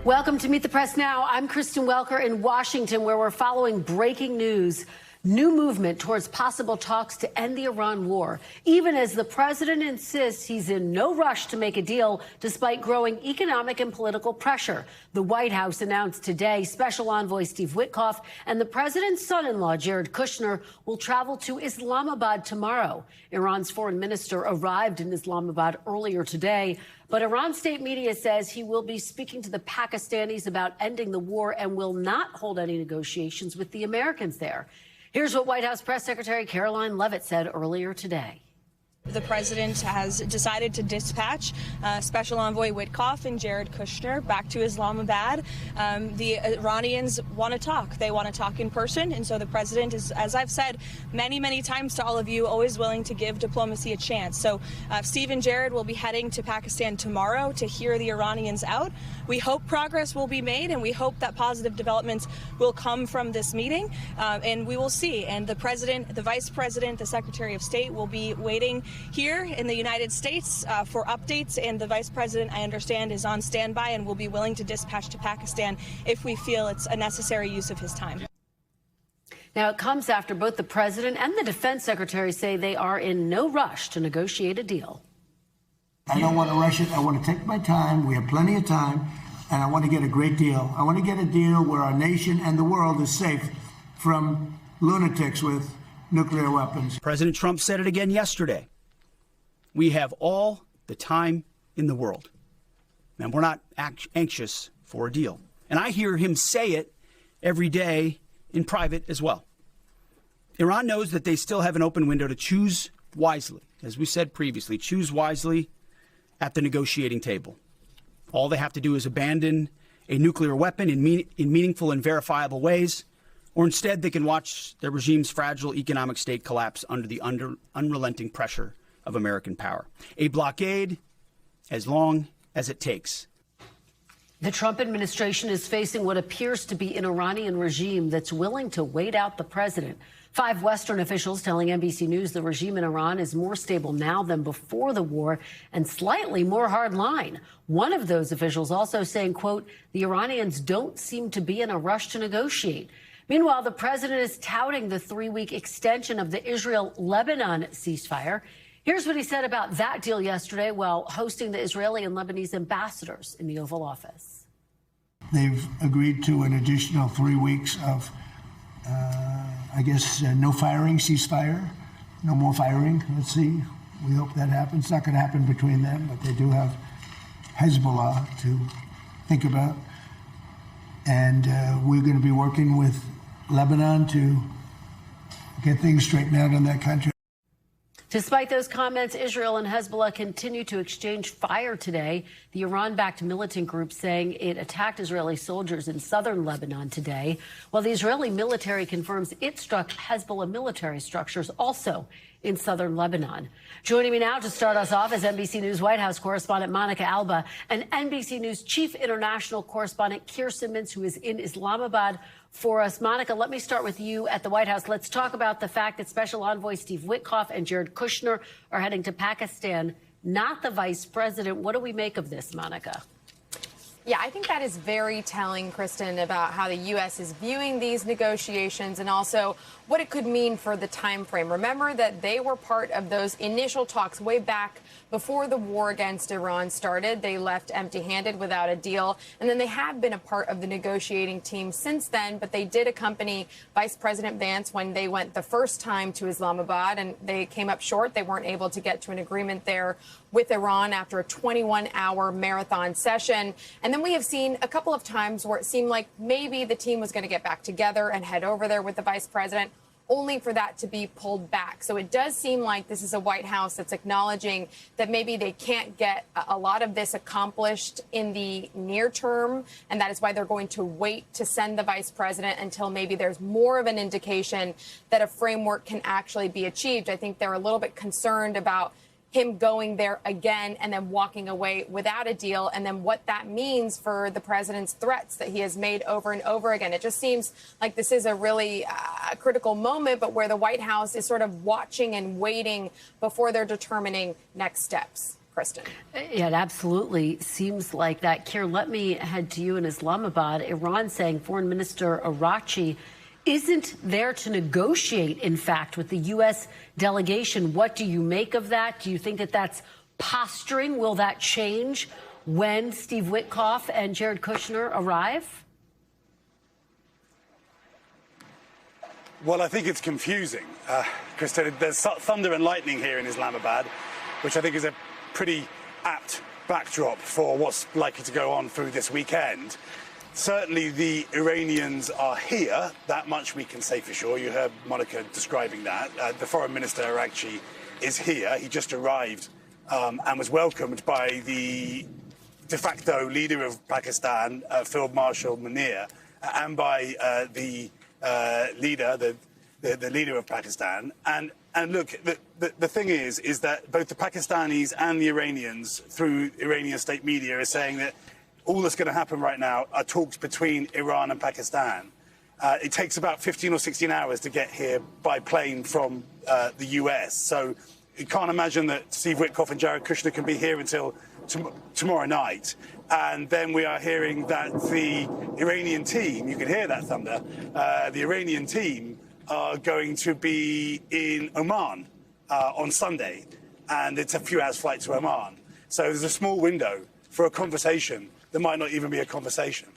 Welcome to Meet the Press Now. I'm Kristen Welker in Washington, where we're following breaking news. New movement towards possible talks to end the Iran war, even as the president insists he's in no rush to make a deal despite growing economic and political pressure. The White House announced today Special Envoy Steve Witkoff and the president's son-in-law, Jared Kushner, will travel to Islamabad tomorrow. Iran's foreign minister arrived in Islamabad earlier today, but Iran state media says he will be speaking to the Pakistanis about ending the war and will not hold any negotiations with the Americans there. Here's what White House Press Secretary Caroline Leavitt said earlier today. The president has decided to dispatch Special Envoy Witkoff and Jared Kushner back to Islamabad. The Iranians want to talk. They want to talk in person. And so the president is, as I've said many, many times to all of you, always willing to give diplomacy a chance. So Steve and Jared will be heading to Pakistan tomorrow to hear the Iranians out. We hope progress will be made, and we hope that positive developments will come from this meeting. And we will see. And the president, the vice president, the secretary of state will be waiting here in the United States for updates, and the vice president, I understand, is on standby and will be willing to dispatch to Pakistan if we feel it's a necessary use of his time. Now, it comes after both the president and the defense secretary say they are in no rush to negotiate a deal. I don't want to rush it. I want to take my time. We have plenty of time, and I want to get a great deal. I want to get a deal where our nation and the world is safe from lunatics with nuclear weapons. President Trump said it again yesterday. We have all the time in the world, and we're not anxious for a deal. And I hear him say it every day in private as well. Iran knows that they still have an open window to choose wisely. As we said previously, choose wisely at the negotiating table. All they have to do is abandon a nuclear weapon in meaningful and verifiable ways, or instead they can watch their regime's fragile economic state collapse under the unrelenting pressure of American power. A blockade as long as it takes. The Trump administration is facing what appears to be an Iranian regime that's willing to wait out the president. 5 Western officials telling NBC News the regime in Iran is more stable now than before the war and slightly more hardline. One of those officials also saying, quote, the Iranians don't seem to be in a rush to negotiate. Meanwhile, the president is touting the 3-week extension of the Israel-Lebanon ceasefire. Here's what he said about that deal yesterday while hosting the Israeli and Lebanese ambassadors in the Oval Office. They've agreed to an additional 3 weeks of, no firing, ceasefire, no more firing. Let's see. We hope that happens. It's not going to happen between them, but they do have Hezbollah to think about. And we're going to be working with Lebanon to get things straightened out in that country. Despite those comments, Israel and Hezbollah continue to exchange fire today. The Iran-backed militant group saying it attacked Israeli soldiers in southern Lebanon today, while the Israeli military confirms it struck Hezbollah military structures also in southern Lebanon. Joining me now to start us off is NBC News White House correspondent Monica Alba and NBC News chief international correspondent Kirsten Mintz, who is in Islamabad for us. Monica, let me start with you at the White House. Let's talk about the fact that Special Envoy Steve Witkoff and Jared Kushner are heading to Pakistan, not the vice president. What do we make of this, Monica? Yeah, I think that is very telling, Kristen, about how the U.S. is viewing these negotiations and also what it could mean for the time frame. Remember that they were part of those initial talks way back before the war against Iran started. They left empty-handed without a deal, and then they have been a part of the negotiating team since then, but they did accompany Vice President Vance when they went the first time to Islamabad, and they came up short. They weren't able to get to an agreement there with Iran after a 21-hour marathon session. And then we have seen a couple of times where it seemed like maybe the team was going to get back together and head over there with the vice president, only for that to be pulled back. So it does seem like this is a White House that's acknowledging that maybe they can't get a lot of this accomplished in the near term, and that is why they're going to wait to send the vice president until maybe there's more of an indication that a framework can actually be achieved. I think they're a little bit concerned about him going there again and then walking away without a deal, and then what that means for the president's threats that he has made over and over again. It just seems like this is a really critical moment, but where the White House is sort of watching and waiting before they're determining next steps. Kristen. Yeah, it absolutely seems like that. Keir, let me head to you in Islamabad. Iran saying Foreign Minister Araghchi isn't there to negotiate, in fact, with the U.S. delegation. What do you make of that? Do you think that that's posturing? Will that change when Steve Witkoff and Jared Kushner arrive? Well, I think it's confusing, Kristen. There's thunder and lightning here in Islamabad, which I think is a pretty apt backdrop for what's likely to go on through this weekend. Certainly the Iranians are here, that much we can say for sure. You heard Monica describing that. The Foreign Minister Araghchi is here. He just arrived and was welcomed by the de facto leader of Pakistan, Field Marshal Munir, and by the leader, the leader of Pakistan. And look, the thing is that both the Pakistanis and the Iranians, through Iranian state media, are saying that all that's going to happen right now are talks between Iran and Pakistan. It takes about 15 or 16 hours to get here by plane from the US. So you can't imagine that Steve Witkoff and Jared Kushner can be here until tomorrow night. And then we are hearing that the Iranian team, you can hear that thunder, the Iranian team are going to be in Oman on Sunday. And it's a few hours flight to Oman. So there's a small window for a conversation that might not even be a conversation.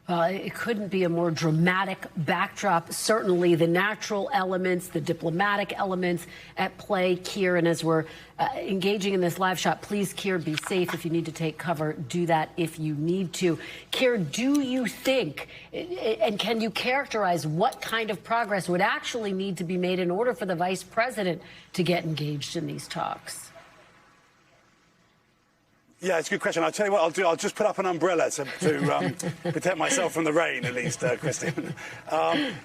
Well, it couldn't be a more dramatic backdrop. Certainly the natural elements, the diplomatic elements at play, Keir. And as we're engaging in this live shot, please, Keir, be safe. If you need to take cover, do that if you need to. Keir, do you think, and can you characterize what kind of progress would actually need to be made in order for the vice president to get engaged in these talks? Yeah, it's a good question. I'll tell you what I'll do. I'll just put up an umbrella to protect myself from the rain, at least, Kristen.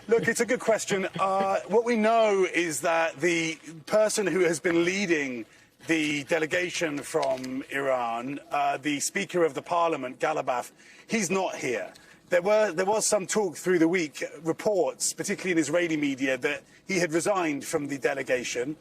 Look, it's a good question. What we know is that the person who has been leading the delegation from Iran, the Speaker of the Parliament, Galabaf, he's not here. There was some talk through the week, reports, particularly in Israeli media, that he had resigned from the delegation.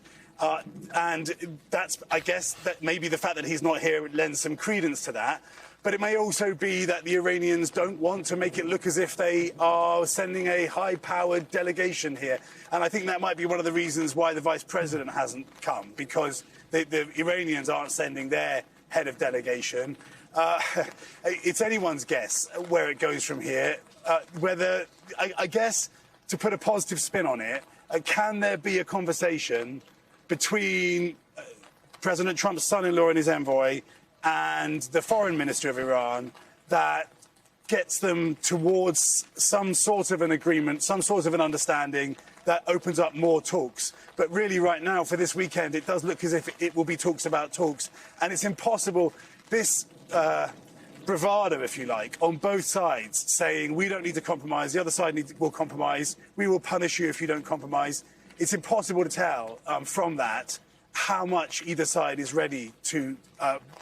And that's, I guess, that maybe the fact that he's not here lends some credence to that. But it may also be that the Iranians don't want to make it look as if they are sending a high-powered delegation here. And I think that might be one of the reasons why the vice president hasn't come, because the Iranians aren't sending their head of delegation. It's anyone's guess where it goes from here. Whether, I guess, to put a positive spin on it, can there be a conversation between President Trump's son-in-law and his envoy and the foreign minister of Iran that gets them towards some sort of an agreement, some sort of an understanding that opens up more talks? But really right now, for this weekend, it does look as if it will be talks about talks. And it's impossible, this bravado, if you like, on both sides, saying we don't need to compromise, the other side will compromise, we will punish you if you don't compromise. It's impossible to tell from that how much either side is ready to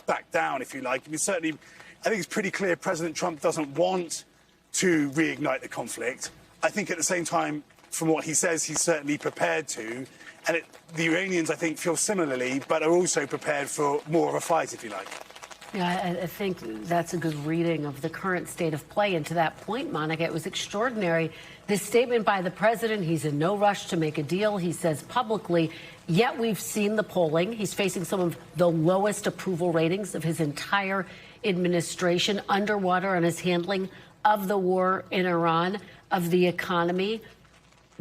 back down, if you like. I mean, certainly, I think it's pretty clear President Trump doesn't want to reignite the conflict. I think at the same time, from what he says, he's certainly prepared to. And the Iranians, I think, feel similarly, but are also prepared for more of a fight, if you like. Yeah, I think that's a good reading of the current state of play. And to that point, Monica, it was extraordinary. This statement by the president, he's in no rush to make a deal. He says publicly, yet we've seen the polling. He's facing some of the lowest approval ratings of his entire administration, underwater on his handling of the war in Iran, of the economy.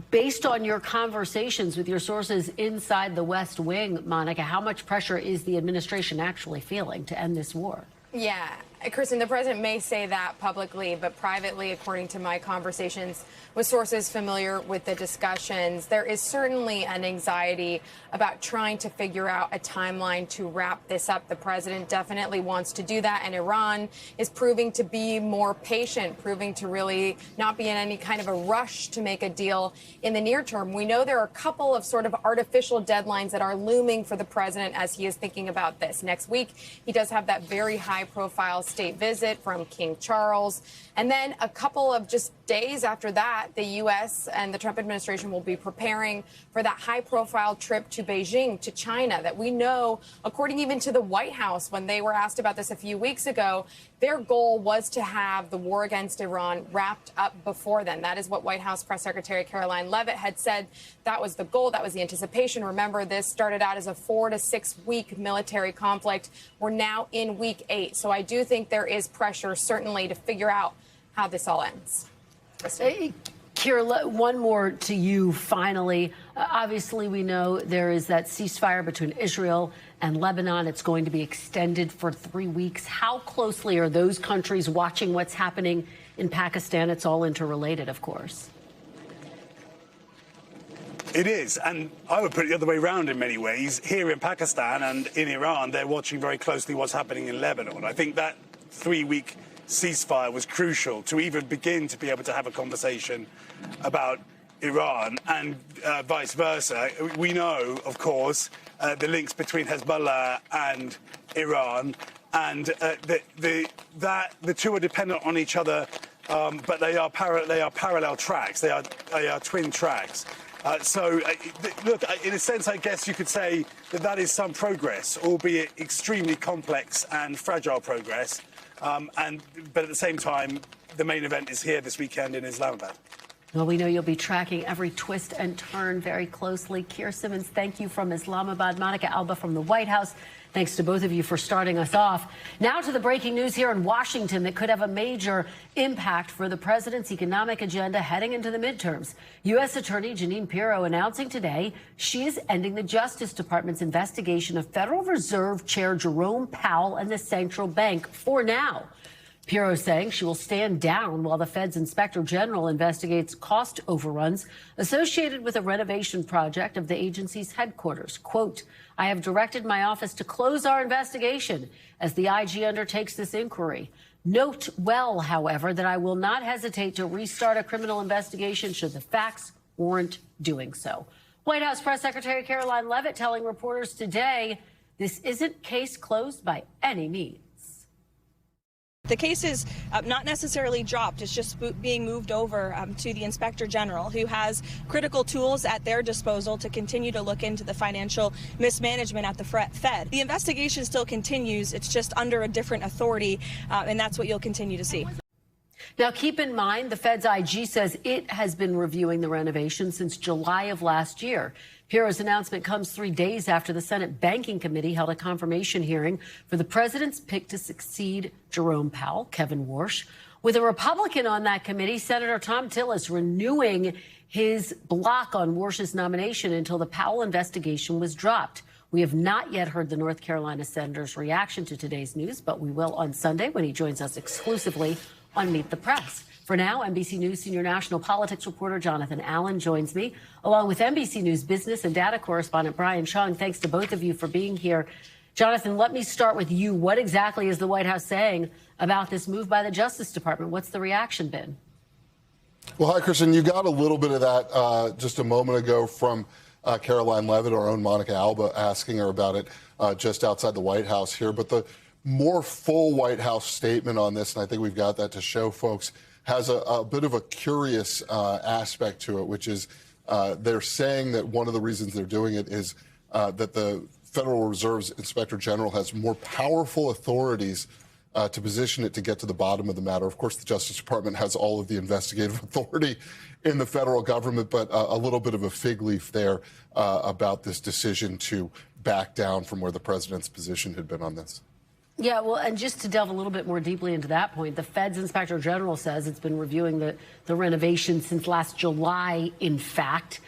Based on your conversations with your sources inside the West Wing, Monica, how much pressure is the administration actually feeling to end this war? Yeah, Kristen, the president may say that publicly, but privately, according to my conversations with sources familiar with the discussions, there is certainly an anxiety about trying to figure out a timeline to wrap this up. The president definitely wants to do that, and Iran is proving to be more patient, proving to really not be in any kind of a rush to make a deal in the near term. We know there are a couple of sort of artificial deadlines that are looming for the president as he is thinking about this. Next week, he does have that very high-profile state visit from King Charles, and then a couple of just days after that, the U.S. and the Trump administration will be preparing for that high-profile trip to Beijing, to China, that we know, according even to the White House, when they were asked about this a few weeks ago, their goal was to have the war against Iran wrapped up before then. That is what White House Press Secretary Caroline Leavitt had said. That was the goal. That was the anticipation. Remember, this started out as a 4 to 6 week military conflict. We're now in week 8. So I do think there is pressure, certainly, to figure out how this all ends. Hey, Kira, one more to you, finally. Obviously, we know there is that ceasefire between Israel and Lebanon. It's going to be extended for 3 weeks. How closely are those countries watching what's happening in Pakistan? It's all interrelated, of course. It is, and I would put it the other way around in many ways. Here in Pakistan and in Iran, they're watching very closely what's happening in Lebanon. I think that 3-week ceasefire was crucial to even begin to be able to have a conversation about Iran and vice versa. We know, of course, the links between Hezbollah and Iran, and the two are dependent on each other, but they are parallel tracks. They are twin tracks. Look, in a sense, I guess you could say that is some progress, albeit extremely complex and fragile progress. But at the same time, the main event is here this weekend in Islamabad. Well, we know you'll be tracking every twist and turn very closely. Keir Simmons, thank you from Islamabad. Monica Alba from the White House. Thanks to both of you for starting us off. Now to the breaking news here in Washington that could have a major impact for the president's economic agenda heading into the midterms. U.S. Attorney Jeanine Pirro announcing today she is ending the Justice Department's investigation of Federal Reserve Chair Jerome Powell and the central bank for now. Pirro saying she will stand down while the Fed's Inspector General investigates cost overruns associated with a renovation project of the agency's headquarters. Quote, I have directed my office to close our investigation as the IG undertakes this inquiry. Note well, however, that I will not hesitate to restart a criminal investigation should the facts warrant doing so. White House Press Secretary Caroline Leavitt telling reporters today this isn't case closed by any means. The case is not necessarily dropped. It's just being moved over to the Inspector General, who has critical tools at their disposal to continue to look into the financial mismanagement at the Fed. The investigation still continues. It's just under a different authority, and that's what you'll continue to see. Now, keep in mind, the Fed's IG says it has been reviewing the renovation since July of last year. Pirro's announcement comes 3 days after the Senate Banking Committee held a confirmation hearing for the president's pick to succeed Jerome Powell, Kevin Warsh. With a Republican on that committee, Senator Thom Tillis renewing his block on Warsh's nomination until the Powell investigation was dropped. We have not yet heard the North Carolina senator's reaction to today's news, but we will on Sunday when he joins us exclusively on Meet the Press. For now, NBC News senior national politics reporter Jonathan Allen joins me, along with NBC News business and data correspondent Brian Chung. Thanks to both of you for being here. Jonathan, let me start with you. What exactly is the White House saying about this move by the Justice Department? What's the reaction been? Well, hi, Kristen. You got a little bit of that just a moment ago from Caroline Leavitt, our own Monica Alba, asking her about it just outside the White House here. But the more full White House statement on this, and I think we've got that to show folks, has a bit of a curious aspect to it, which is they're saying that one of the reasons they're doing it is that the Federal Reserve's Inspector General has more powerful authorities to position it to get to the bottom of the matter. Of course, the Justice Department has all of the investigative authority in the federal government, but a little bit of a fig leaf there about this decision to back down from where the president's position had been on this. Yeah, well, and just to delve a little bit more deeply into that point, the Fed's Inspector General says it's been reviewing the renovation since last July, in fact.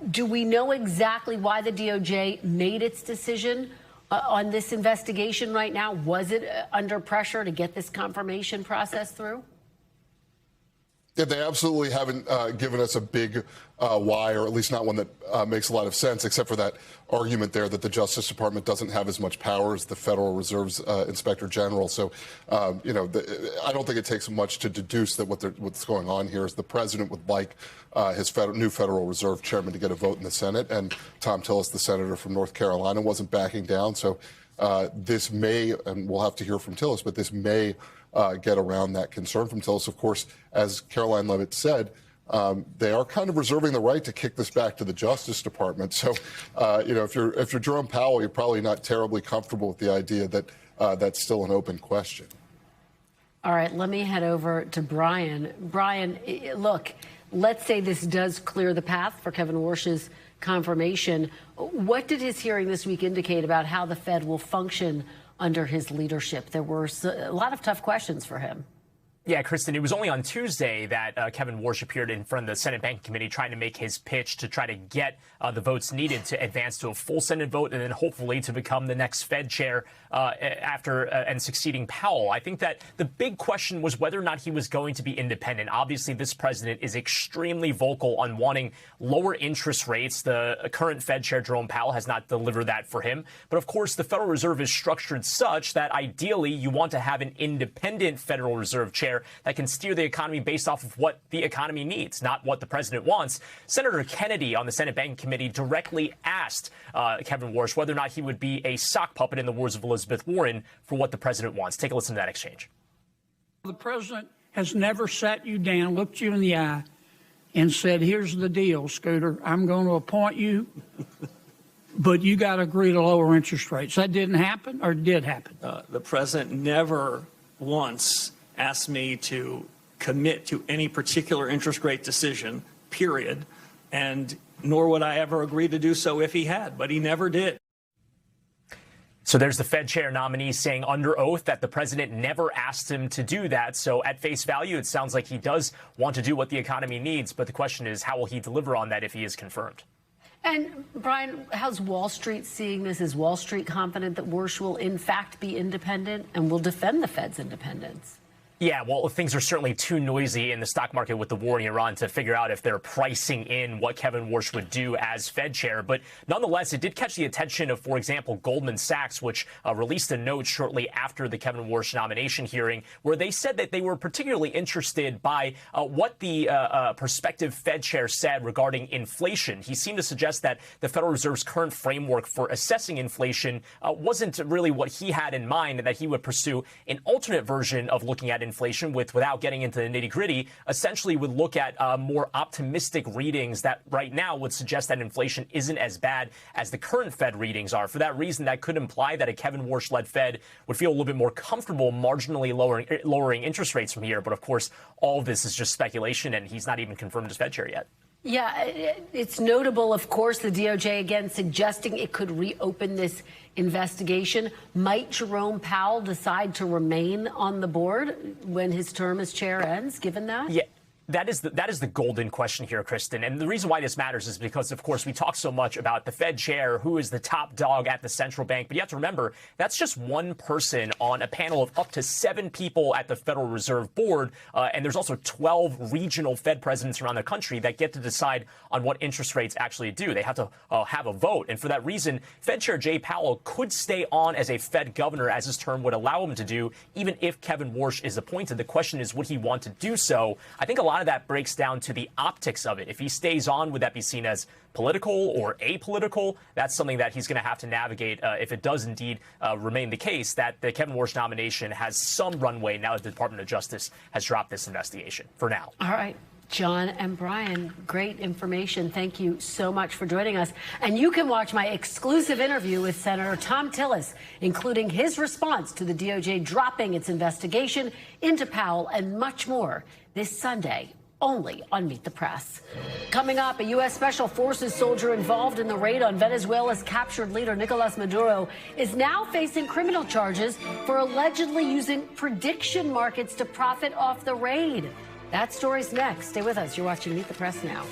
Do we know exactly why the DOJ made its decision on this investigation right now? Was it under pressure to get this confirmation process through? Yeah, they absolutely haven't given us a big why, or at least not one that makes a lot of sense, except for that argument there that the Justice Department doesn't have as much power as the Federal Reserve's Inspector General. So, I don't think it takes much to deduce that what's going on here is the president would like his new Federal Reserve chairman to get a vote in the Senate, and Thom Tillis, the senator from North Carolina, wasn't backing down. So this may, and we'll have to hear from Tillis, but this may get around that concern from Tillis. Of course, as Caroline Leavitt said, they are kind of reserving the right to kick this back to the Justice Department. So, if you're Jerome Powell, you're probably not terribly comfortable with the idea that that's still an open question. All right, let me head over to Brian. Brian, look, let's say this does clear the path for Kevin Warsh's confirmation. What did his hearing this week indicate about how the Fed will function under his leadership? There were a lot of tough questions for him. Yeah, Kristen, it was only on Tuesday that Kevin Warsh appeared in front of the Senate Banking Committee trying to make his pitch to try to get the votes needed to advance to a full Senate vote and then hopefully to become the next Fed chair after and succeeding Powell. I think that the big question was whether or not he was going to be independent. Obviously, this president is extremely vocal on wanting lower interest rates. The current Fed chair, Jerome Powell, has not delivered that for him. But of course, the Federal Reserve is structured such that ideally you want to have an independent Federal Reserve chair that can steer the economy based off of what the economy needs, not what the president wants. Senator Kennedy on the Senate Banking Committee directly asked Kevin Warsh whether or not he would be a sock puppet, in the words of Elizabeth Warren, for what the president wants. Take a listen to that exchange. The president has never sat you down, looked you in the eye, and said, here's the deal, Scooter. I'm going to appoint you, but you got to agree to lower interest rates. That didn't happen, or did happen? The president never once asked me to commit to any particular interest rate decision, period, and nor would I ever agree to do so if he had, but he never did. So there's the Fed chair nominee saying under oath that the president never asked him to do that. So at face value, it sounds like he does want to do what the economy needs. But the question is, how will he deliver on that if he is confirmed? And, Brian, how's Wall Street seeing this? Is Wall Street confident that Warsh will, in fact, be independent and will defend the Fed's independence? Yeah, well, things are certainly too noisy in the stock market with the war in Iran to figure out if they're pricing in what Kevin Warsh would do as Fed chair. But nonetheless, it did catch the attention of, for example, Goldman Sachs, which released a note shortly after the Kevin Warsh nomination hearing, where they said that they were particularly interested by what the prospective Fed chair said regarding inflation. He seemed to suggest that the Federal Reserve's current framework for assessing inflation wasn't really what he had in mind, and that he would pursue an alternate version of looking at inflation without getting into the nitty-gritty, essentially would look at more optimistic readings that right now would suggest that inflation isn't as bad as the current Fed readings are. For that reason, that could imply that a Kevin Warsh-led Fed would feel a little bit more comfortable marginally lowering interest rates from here. But of course, all of this is just speculation, and he's not even confirmed as Fed chair yet. Yeah, it's notable, of course, the DOJ again suggesting it could reopen this investigation. Might Jerome Powell decide to remain on the board when his term as chair ends, given that? Yeah. That is the golden question here, Kristen. And the reason why this matters is because, of course, we talk so much about the Fed chair, who is the top dog at the central bank. But you have to remember, that's just one person on a panel of up to 7 people at the Federal Reserve Board. And there's also 12 regional Fed presidents around the country that get to decide on what interest rates actually do. They have to have a vote. And for that reason, Fed Chair Jay Powell could stay on as a Fed governor, as his term would allow him to do, even if Kevin Warsh is appointed. The question is, would he want to do so? I think a lot of that breaks down to the optics of it. If he stays on, would that be seen as political or apolitical? That's something that he's going to have to navigate if it does indeed remain the case that the Kevin Warsh nomination has some runway now that the Department of Justice has dropped this investigation for now. All right. John and Brian, great information. Thank you so much for joining us. And you can watch my exclusive interview with Senator Thom Tillis, including his response to the DOJ dropping its investigation into Powell and much more this Sunday, only on Meet the Press. Coming up, a U.S. Special Forces soldier involved in the raid on Venezuela's captured leader Nicolas Maduro is now facing criminal charges for allegedly using prediction markets to profit off the raid. That story's next. Stay with us. You're watching Meet the Press now.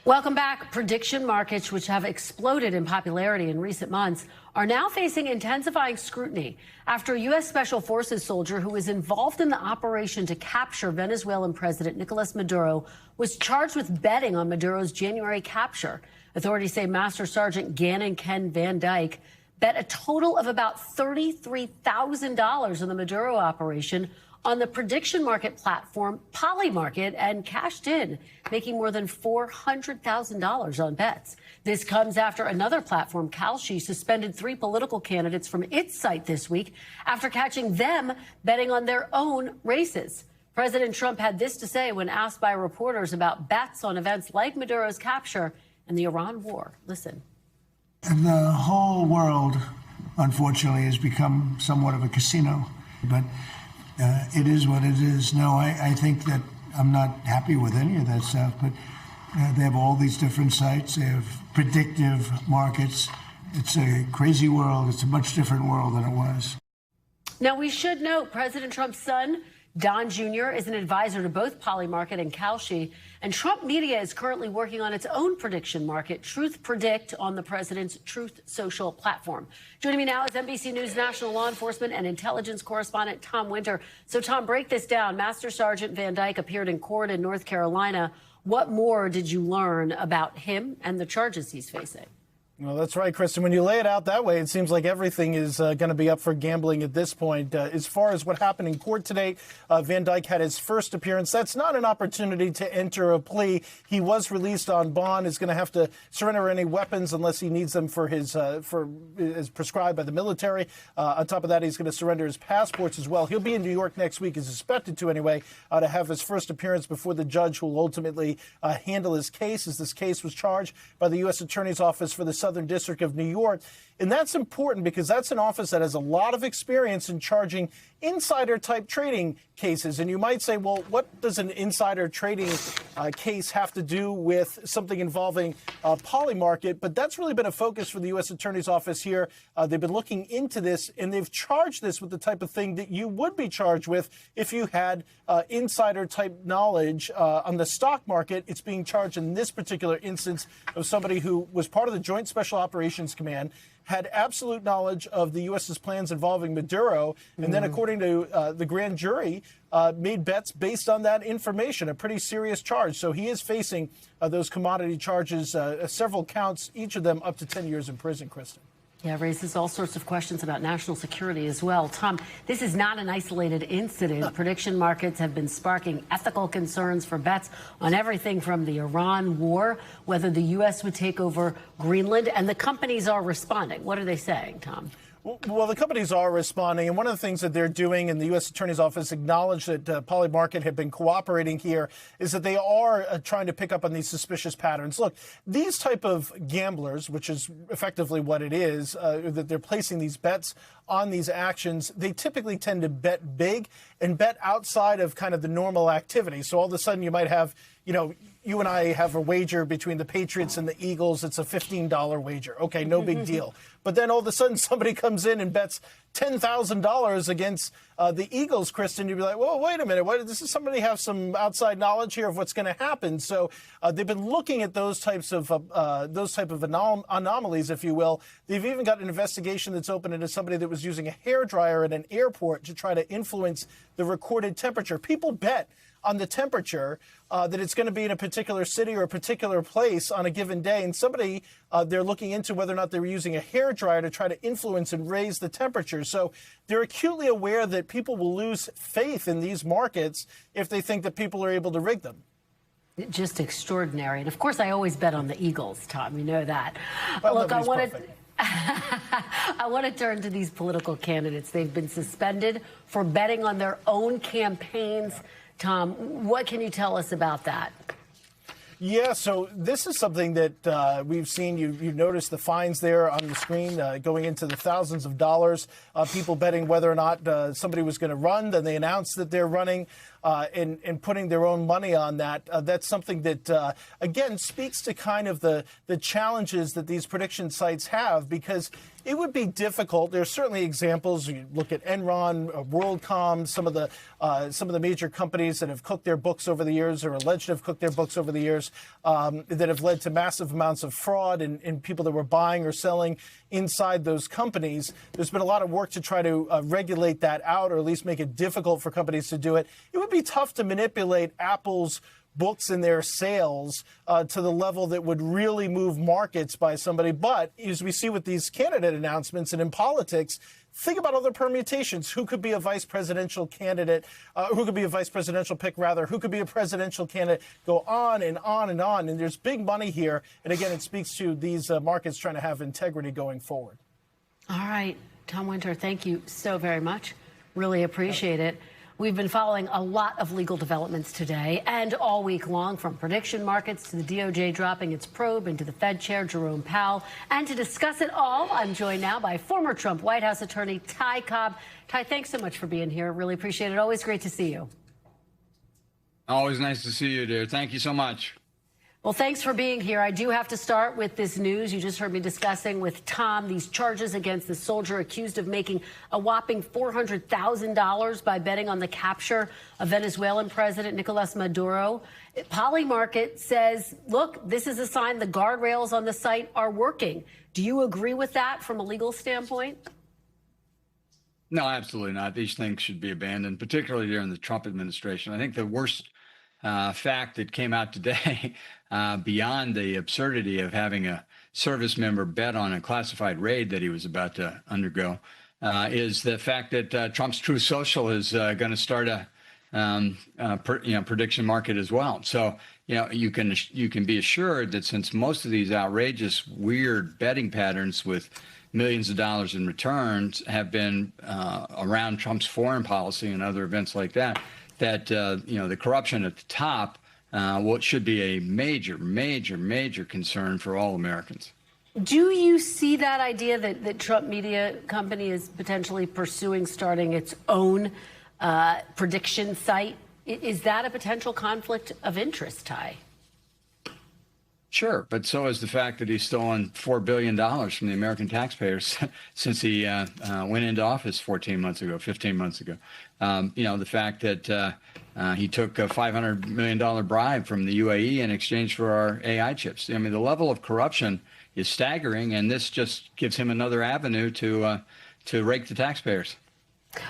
Welcome back. Prediction markets, which have exploded in popularity in recent months, are now facing intensifying scrutiny after a U.S. Special Forces soldier who was involved in the operation to capture Venezuelan President Nicolas Maduro was charged with betting on Maduro's January capture. Authorities say Master Sergeant Gannon Ken Van Dyke bet a total of about $33,000 on the Maduro operation on the prediction market platform Polymarket and cashed in, making more than $400,000 on bets. This comes after another platform, Kalshi, suspended 3 political candidates from its site this week after catching them betting on their own races. President Trump had this to say when asked by reporters about bets on events like Maduro's capture and the Iran war. Listen. The whole world, unfortunately, has become somewhat of a casino, but it is what it is. No, I think that I'm not happy with any of that stuff, but they have all these different sites. They have predictive markets. It's a crazy world. It's a much different world than it was. Now, we should note President Trump's son, Don Jr., is an advisor to both Polymarket and Kalshi, and Trump Media is currently working on its own prediction market, Truth Predict, on the president's Truth Social platform. Joining me now is NBC News national law enforcement and intelligence correspondent Tom Winter. So, Tom, break this down. Master Sergeant Van Dyke appeared in court in North Carolina. What more did you learn about him and the charges he's facing? Well, that's right, Kristen. When you lay it out that way, it seems like everything is going to be up for gambling at this point. As far as what happened in court today, Van Dyke had his first appearance. That's not an opportunity to enter a plea. He was released on bond. Is going to have to surrender any weapons unless he needs them for his as prescribed by the military. On top of that, he's going to surrender his passports as well. He'll be in New York next week, is expected to anyway, to have his first appearance before the judge who will ultimately handle his case, as this case was charged by the U.S. Attorney's Office for the Southern District of New York. And that's important because that's an office that has a lot of experience in charging insider-type trading cases. And you might say, well, what does an insider trading case have to do with something involving Polymarket? But that's really been a focus for the U.S. Attorney's Office here. They've been looking into this, and they've charged this with the type of thing that you would be charged with if you had insider-type knowledge on the stock market. It's being charged in this particular instance of somebody who was part of the Joint Special Operations Command, had absolute knowledge of the U.S.'s plans involving Maduro, and then, according to the grand jury, made bets based on that information, a pretty serious charge. So he is facing those commodity charges, several counts, each of them up to 10 years in prison, Kristen. Yeah, raises all sorts of questions about national security as well. Tom, this is not an isolated incident. Prediction markets have been sparking ethical concerns for bets on everything from the Iran war, whether the U.S. would take over Greenland, and the companies are responding. What are they saying, Tom? Well, the companies are responding, and one of the things that they're doing, and the U.S. Attorney's Office acknowledged that Polymarket had been cooperating here, is that they are trying to pick up on these suspicious patterns. Look, these type of gamblers, which is effectively what it is, that they're placing these bets on these actions, they typically tend to bet big and bet outside of kind of the normal activity. So all of a sudden you might have, you know, you and I have a wager between the Patriots and the Eagles. It's a $15 wager. Okay, no big deal. But then all of a sudden somebody comes in and bets $10,000 against the Eagles, Kristen. You'd be like, well, wait a minute. Does somebody have some outside knowledge here of what's going to happen? So they've been looking at those type of anomalies, if you will. They've even got an investigation that's open into somebody that was using a hairdryer at an airport to try to influence the recorded temperature. People bet on the temperature that it's going to be in a particular city or a particular place on a given day. And somebody, they're looking into whether or not they were using a hairdryer to try to influence and raise the temperature. So they're acutely aware that people will lose faith in these markets if they think that people are able to rig them. Just extraordinary. And of course, I always bet on the Eagles, Tom. You know that. Well, look, I want to turn to these political candidates. They've been suspended for betting on their own campaigns. Tom, what can you tell us about that? Yeah, so this is something that we've seen. You've noticed the fines there on the screen going into the thousands of dollars. People betting whether or not somebody was going to run. Then they announce that they're running and putting their own money on that. That's something that, again, speaks to kind of the challenges that these prediction sites have, because it would be difficult. There's certainly examples. You look at Enron, WorldCom, some of the major companies that have cooked their books over the years, or alleged to have cooked their books over the years, that have led to massive amounts of fraud and people that were buying or selling inside those companies. There's been a lot of work to try to regulate that out, or at least make it difficult for companies to do it. It would be tough to manipulate Apple's books and their sales to the level that would really move markets by somebody. But as we see with these candidate announcements and in politics, think about other permutations. Who could be a vice presidential candidate? Who could be a vice presidential pick, rather? Who could be a presidential candidate? Go on and on and on. And there's big money here. And again, it speaks to these markets trying to have integrity going forward. All right. Tom Winter, thank you so very much. Really appreciate it. We've been following a lot of legal developments today and all week long, from prediction markets to the DOJ dropping its probe into the Fed chair, Jerome Powell. And to discuss it all, I'm joined now by former Trump White House attorney Ty Cobb. Ty, thanks so much for being here. Really appreciate it. Always great to see you. Always nice to see you, dear. Thank you so much. Well, thanks for being here. I do have to start with this news you just heard me discussing with Tom, these charges against the soldier accused of making a whopping $400,000 by betting on the capture of Venezuelan President Nicolas Maduro. Polymarket says, look, this is a sign the guardrails on the site are working. Do you agree with that from a legal standpoint? No, absolutely not. These things should be abandoned, particularly during the Trump administration. I think the worst fact that came out today, beyond the absurdity of having a service member bet on a classified raid that he was about to undergo, is the fact that Trump's Truth Social is going to start a prediction market as well. So you can be assured that since most of these outrageous, weird betting patterns with millions of dollars in returns have been around Trump's foreign policy and other events like that, that the corruption at the top what should be a major concern for all Americans. Do you see that idea that Trump Media Company is potentially pursuing starting its own prediction site? Is that a potential conflict of interest, Ty? Sure, but so is the fact that he's stolen $4 billion from the American taxpayers since he went into office 15 months ago. The fact that he took a $500 million bribe from the UAE in exchange for our AI chips. I mean, the level of corruption is staggering, and this just gives him another avenue to rake the taxpayers.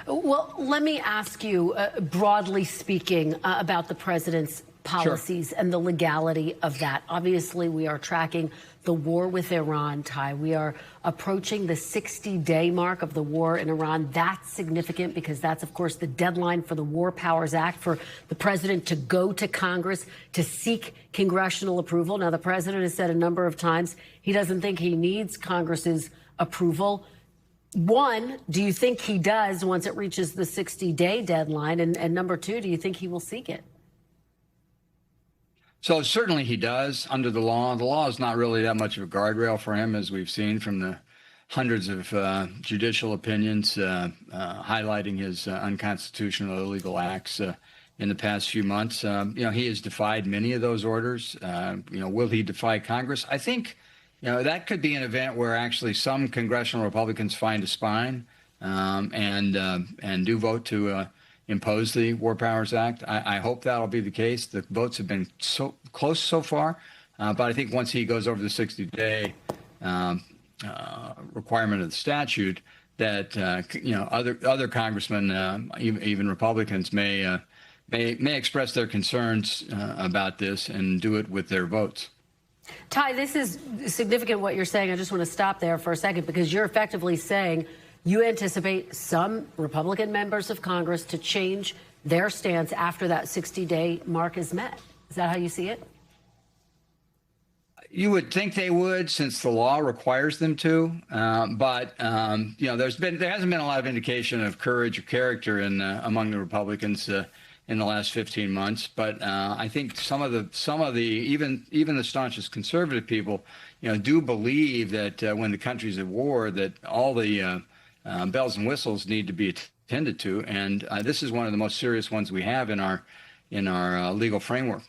Well, let me ask you, broadly speaking, about the president's policies and the legality of that. Obviously, we are tracking the war with Iran, Ty. We are approaching the 60-day mark of the war in Iran. That's significant because that's, of course, the deadline for the War Powers Act for the president to go to Congress to seek congressional approval. Now, the president has said a number of times he doesn't think he needs Congress's approval. One, do you think he does once it reaches the 60-day deadline? And number two, do you think he will seek it? So certainly he does under the law. The law is not really that much of a guardrail for him, as we've seen from the hundreds of judicial opinions highlighting his unconstitutional illegal acts in the past few months. He has defied many of those orders. Will he defy Congress? I think, that could be an event where actually some congressional Republicans find a spine and do vote to impose the War Powers Act. I hope that'll be the case. The votes have been so close so far, but I think once he goes over the 60-day requirement of the statute, that other congressmen, even Republicans, may express their concerns about this and do it with their votes. Ty, this is significant what you're saying. I just want to stop there for a second because you're effectively saying you anticipate some Republican members of Congress to change their stance after that 60-day mark is met. Is that how you see it? You would think they would, since the law requires them to. But there hasn't been a lot of indication of courage or character among the Republicans in the last 15 months. But I think some of the even the staunchest conservative people, do believe that when the country's at war, that all the bells and whistles need to be attended to, and this is one of the most serious ones we have in our legal framework.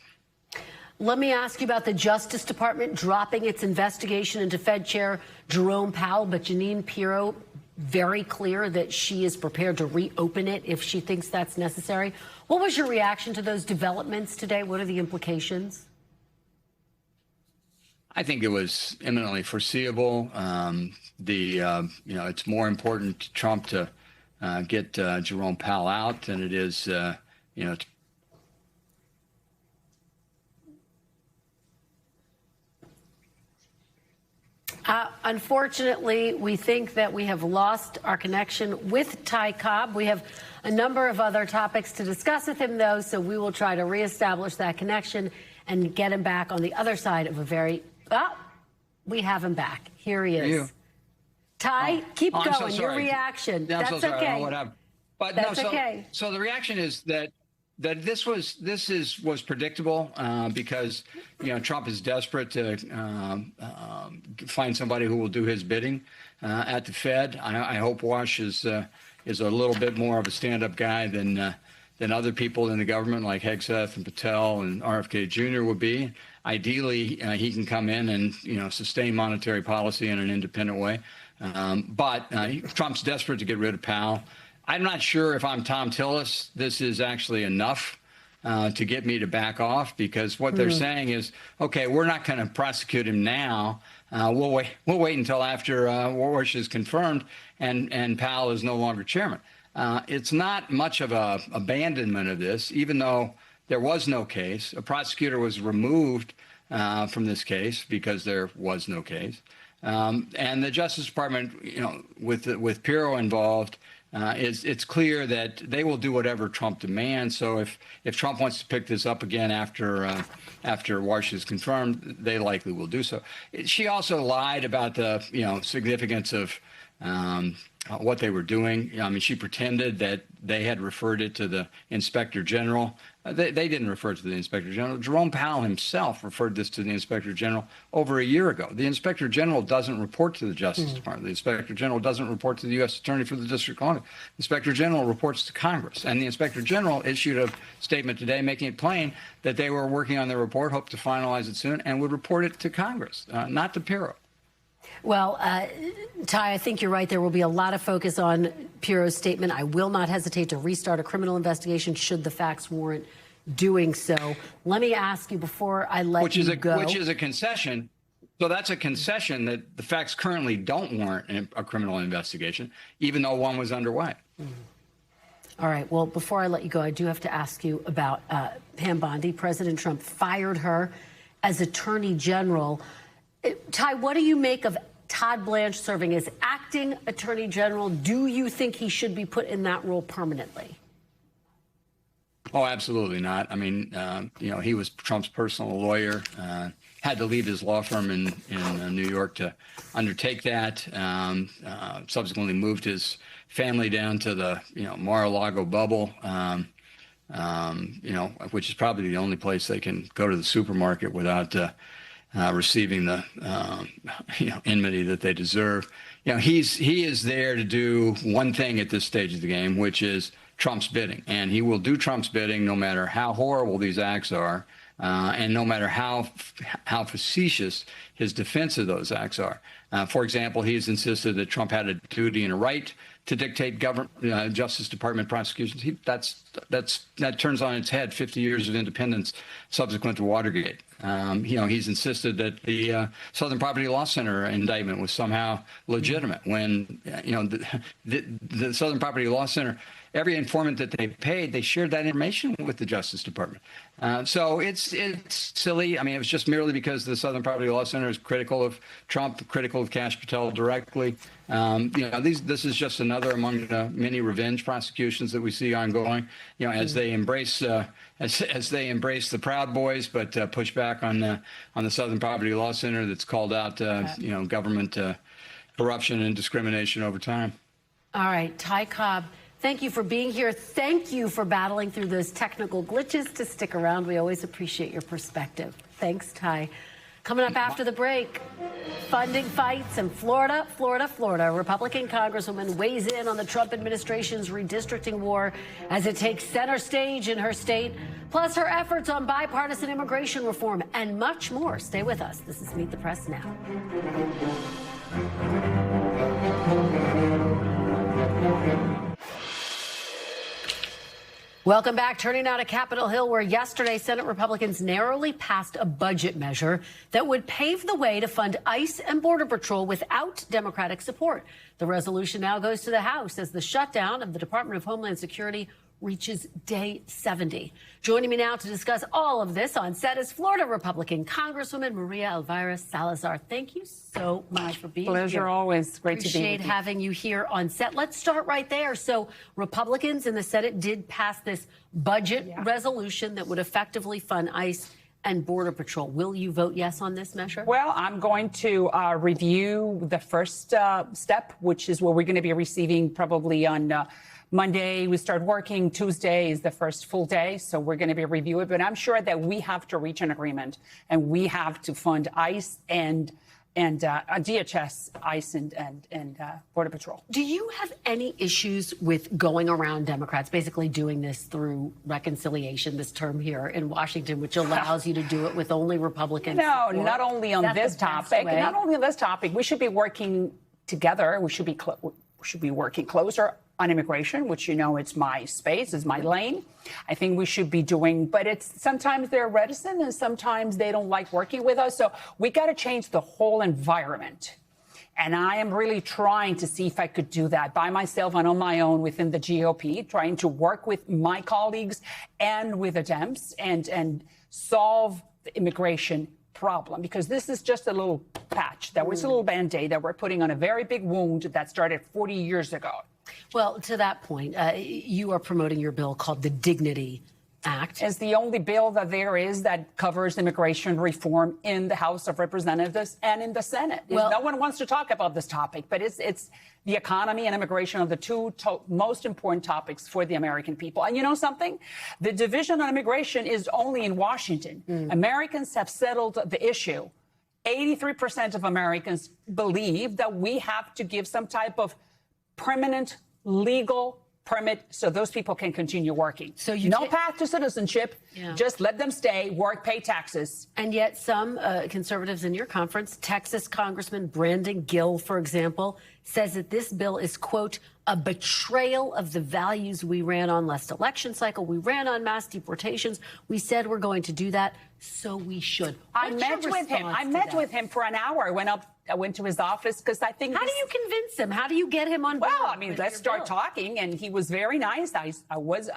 Let me ask you about the Justice Department dropping its investigation into Fed Chair Jerome Powell, but Jeanine Pirro very clear that she is prepared to reopen it if she thinks that's necessary. What was your reaction to those developments today? What are the implications? I think it was imminently foreseeable. It's more important to Trump to get Jerome Powell out than it is, Unfortunately, we think that we have lost our connection with Ty Cobb. We have a number of other topics to discuss with him, though, so we will try to reestablish that connection and get him back on the other side of a very... we have him back. Here he is. Ty, keep going. So your reaction. Yeah, That's so sorry. okay. I don't know what happened. But That's no, okay. So the reaction is that this was predictable because Trump is desperate to find somebody who will do his bidding at the Fed. I hope Wash is a little bit more of a stand-up guy than other people in the government like Hegseth and Patel and RFK Jr. would be. Ideally, he can come in and sustain monetary policy in an independent way. But Trump's desperate to get rid of Powell. I'm not sure if I'm Tom Tillis, this is actually enough to get me to back off, because what they're saying is, okay, we're not going to prosecute him now. We'll wait until after Warsh is confirmed and Powell is no longer chairman. It's not much of a abandonment of this, even though there was no case. A prosecutor was removed from this case because there was no case. And the Justice Department, with Pirro involved, it's clear that they will do whatever Trump demands. So if Trump wants to pick this up again after Warsh is confirmed, they likely will do so. She also lied about the significance of what they were doing. I mean, she pretended that they had referred it to the Inspector General. They didn't refer it to the Inspector General. Jerome Powell himself referred this to the Inspector General over a year ago. The Inspector General doesn't report to the Justice Department. The Inspector General doesn't report to the U.S. Attorney for the District of Columbia. The Inspector General reports to Congress. And the Inspector General issued a statement today making it plain that they were working on their report, hope to finalize it soon, and would report it to Congress, not to Pirro. Well, Ty, I think you're right. There will be a lot of focus on Pirro's statement. I will not hesitate to restart a criminal investigation should the facts warrant doing so. Let me ask you before I let you go. Which is a concession. So that's a concession that the facts currently don't warrant a criminal investigation, even though one was underway. All right. Well, before I let you go, I do have to ask you about Pam Bondi. President Trump fired her as Attorney General. Ty, what do you make of Todd Blanche serving as acting Attorney General? Do you think he should be put in that role permanently? Oh, absolutely not. I mean, he was Trump's personal lawyer, had to leave his law firm in New York to undertake that, subsequently moved his family down to the, Mar-a-Lago bubble, which is probably the only place they can go to the supermarket without receiving the enmity that they deserve. He is there to do one thing at this stage of the game, which is Trump's bidding, and he will do Trump's bidding no matter how horrible these acts are, and no matter how facetious his defense of those acts are. For example, he's insisted that Trump had a duty and a right to dictate government, Justice Department prosecutions. That turns on its head 50 years of independence subsequent to Watergate. He's insisted that the Southern Poverty Law Center indictment was somehow legitimate when, the Southern Poverty Law Center, every informant that they paid, they shared that information with the Justice Department. So it's silly. I mean, it was just merely because the Southern Poverty Law Center is critical of Trump, critical of Kash Patel directly. This is just another among the many revenge prosecutions that we see ongoing. As they embrace as they embrace the Proud Boys, but push back on the Southern Poverty Law Center that's called out government corruption and discrimination over time. All right, Ty Cobb, thank you for being here. Thank you for battling through those technical glitches to stick around. We always appreciate your perspective. Thanks, Ty. Coming up after the break, funding fights in Florida. A Republican Congresswoman weighs in on the Trump administration's redistricting war as it takes center stage in her state, plus her efforts on bipartisan immigration reform and much more. Stay with us. This is Meet the Press Now. Welcome back. Turning now to Capitol Hill, where yesterday Senate Republicans narrowly passed a budget measure that would pave the way to fund ICE and Border Patrol without Democratic support. The resolution now goes to the House as the shutdown of the Department of Homeland Security reaches day 70. Joining me now to discuss all of this on set is Florida Republican Congresswoman María Elvira Salazar. Thank you so much for being here. Pleasure always. Great to be Appreciate with you. having you here on set. Let's start right there. So Republicans in the Senate did pass this budget resolution that would effectively fund ICE and Border Patrol. Will you vote yes on this measure? Well, I'm going to review the first step, which is what we're going to be receiving probably on Monday. We start working. Tuesday is the first full day, so we're going to be reviewing it. But I'm sure that we have to reach an agreement, and we have to fund ICE and DHS, ICE, and Border Patrol. Do you have any issues with going around Democrats, basically doing this through reconciliation, this term here in Washington, which allows you to do it with only Republicans? No, support? not only on this topic. Not only on this topic. We should be working together. We should be working closer on immigration, which, you know, it's my space, it's my lane. I think we should be doing, but it's sometimes they're reticent and sometimes they don't like working with us. So we got to change the whole environment. And I am really trying to see if I could do that by myself and on my own within the GOP, trying to work with my colleagues and with the Dems and solve the immigration problem, because this is just a little patch. That was a little Band-Aid that we're putting on a very big wound that started 40 years ago. Well, to that point, you are promoting your bill called the Dignity Act. It's the only bill that there is that covers immigration reform in the House of Representatives and in the Senate. Well, no one wants to talk about this topic, but it's the economy and immigration are the two most important topics for the American people. And you know something? The division on immigration is only in Washington. Americans have settled the issue. 83% of Americans believe that we have to give some type of permanent legal permit so those people can continue working. So no path to citizenship. Just let them stay, work, pay taxes. And yet some conservatives in your conference, Texas Congressman Brandon Gill, for example, says that this bill is, quote, a betrayal of the values we ran on last election cycle. We ran on mass deportations. We said we're going to do that, so we should. I met with him for an hour. I went to his office because I think. How do you convince him? How do you get him on board? Well, I mean, let's start talking. And he was very nice. I was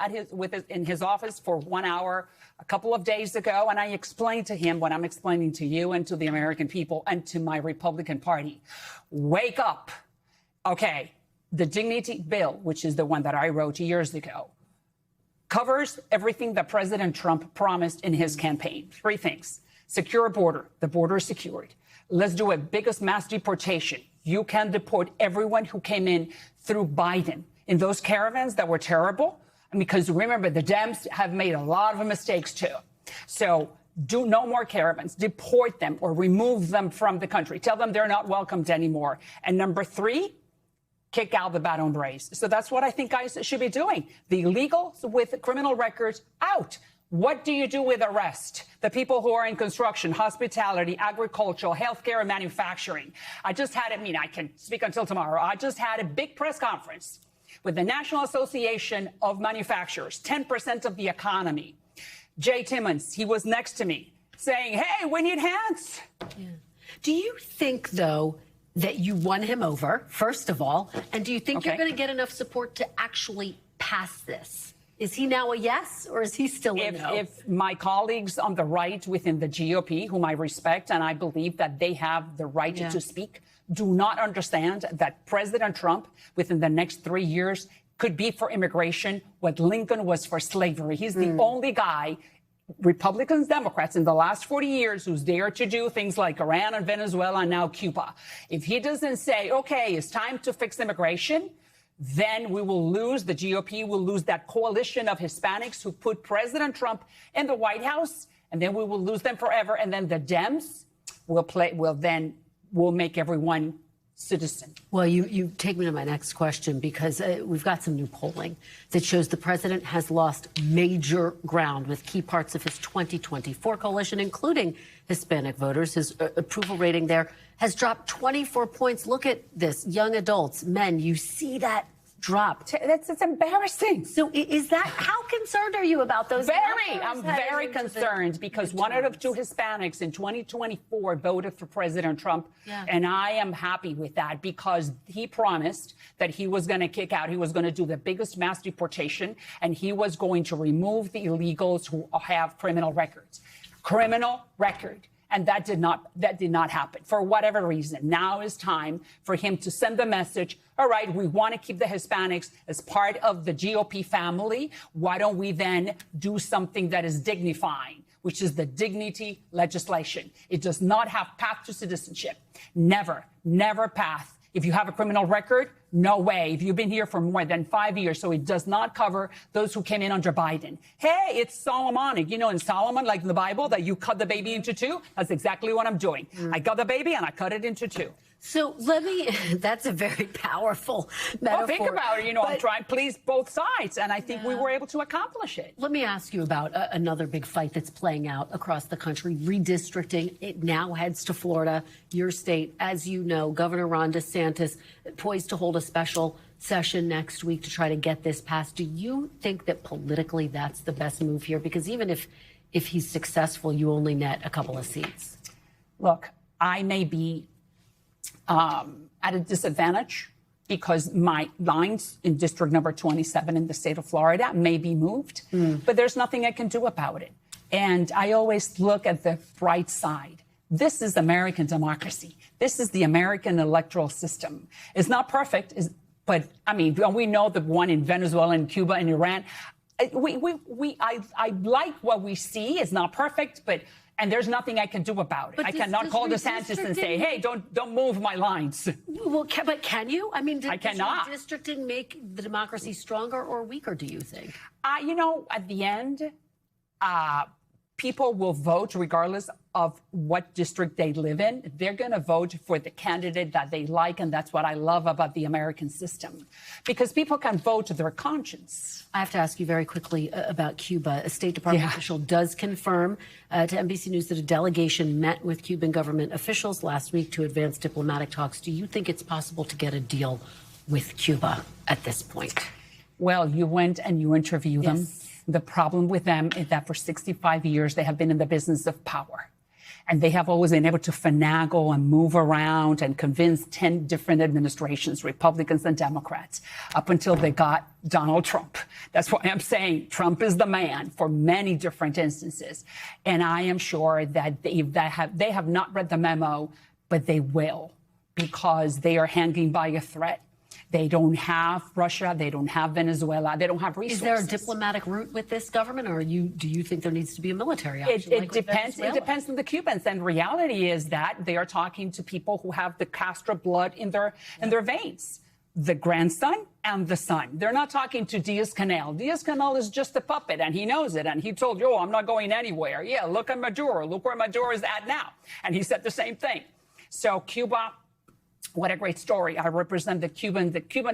in his office for 1 hour a couple of days ago, and I explained to him what I'm explaining to you and to the American people and to my Republican Party. Wake up. Okay. The Dignity Bill, which is the one that I wrote years ago, covers everything that President Trump promised in his campaign. 3 things. Secure a border. The border is secured. Let's do a biggest mass deportation. You can deport everyone who came in through Biden in those caravans that were terrible. Because remember, the Dems have made a lot of mistakes, too. So do no more caravans. Deport them or remove them from the country. Tell them they're not welcomed anymore. And number 3, kick out the bad hombres. So that's what I think ICE should be doing. The illegals with criminal records out. What do you do with arrest? The people who are in construction, hospitality, agricultural, healthcare, and manufacturing. I can speak until tomorrow. I just had a big press conference with the National Association of Manufacturers, 10% of the economy. Jay Timmons, he was next to me saying, hey, we need hands. Yeah. Do you think, though, that you won him over, first of all? And do you think you're going to get enough support to actually pass this? Is he now a yes, or is he still a no? If my colleagues on the right within the GOP, whom I respect and I believe that they have the right to speak, do not understand that President Trump within the next 3 years could be for immigration what Lincoln was for slavery. He's the only guy, Republicans, Democrats, in the last 40 years who's dared to do things like Iran and Venezuela and now Cuba. If he doesn't say, okay, it's time to fix immigration, then we will lose, the GOP will lose that coalition of Hispanics who put President Trump in the White House, and then we will lose them forever. And then the Dems will make everyone citizen. Well, you take me to my next question, because we've got some new polling that shows the president has lost major ground with key parts of his 2024 coalition, including Hispanic voters. His approval rating there has dropped 24 points. Look at this. Young adults, men, you see that dropped. It's embarrassing. So is that, how concerned are you about those numbers? I'm very concerned because one out of two Hispanics in 2024 voted for President Trump. Yeah. And I am happy with that because he promised that he was going to kick out, he was going to do the biggest mass deportation, and he was going to remove the illegals who have criminal records. Criminal record. And that did not happen for whatever reason. Now is time for him to send the message. All right, we want to keep the Hispanics as part of the GOP family. Why don't we then do something that is dignifying, which is the dignity legislation? It does not have path to citizenship. Never path. If you have a criminal record, no way. If you've been here for more than 5 years, so it does not cover those who came in under Biden. Hey, it's Solomonic. You know, in Solomon, like in the Bible, that you cut the baby into two. That's exactly what I'm doing. I got the baby and I cut it into two. So that's a very powerful metaphor. Well, think about it. You know, I'm trying to please both sides, and I think we were able to accomplish it. Let me ask you about another big fight that's playing out across the country, redistricting. It now heads to Florida, your state. As you know, Governor Ron DeSantis poised to hold a special session next week to try to get this passed. Do you think that politically that's the best move here? Because even if he's successful, you only net a couple of seats. Look, I may be at a disadvantage because my lines in district number 27 in the state of Florida may be moved, but there's nothing I can do about it. And I always look at the bright side. This is American democracy. This is the American electoral system. It's not perfect, but I mean, we know the one in Venezuela and Cuba and Iran. I like what we see. It's not perfect, and there's nothing I can do about it. But I cannot call DeSantis and say, hey, don't move my lines. Well, but can you? I mean, I cannot. Does redistricting make the democracy stronger or weaker, do you think? You know, at the end, people will vote regardless of what district they live in. They're going to vote for the candidate that they like, and that's what I love about the American system, because people can vote to their conscience. I have to ask you very quickly about Cuba. A State Department official does confirm to NBC News that a delegation met with Cuban government officials last week to advance diplomatic talks. Do you think it's possible to get a deal with Cuba at this point? Well, you went and you interviewed them. The problem with them is that for 65 years, they have been in the business of power. And they have always been able to finagle and move around and convince 10 different administrations, Republicans and Democrats, up until they got Donald Trump. That's why I'm saying Trump is the man for many different instances. And I am sure that they have not read the memo, but they will, because they are hanging by a thread. They don't have Russia. They don't have Venezuela. They don't have resources. Is there a diplomatic route with this government, or do you think there needs to be a military option? It depends. It depends on the Cubans. And reality is that they are talking to people who have the Castro blood in their veins. The grandson and the son. They're not talking to Diaz-Canel. Diaz-Canel is just a puppet, and he knows it. And he told you, I'm not going anywhere. Yeah, look at Maduro. Look where Maduro is at now. And he said the same thing. So Cuba, what a great story. I represent the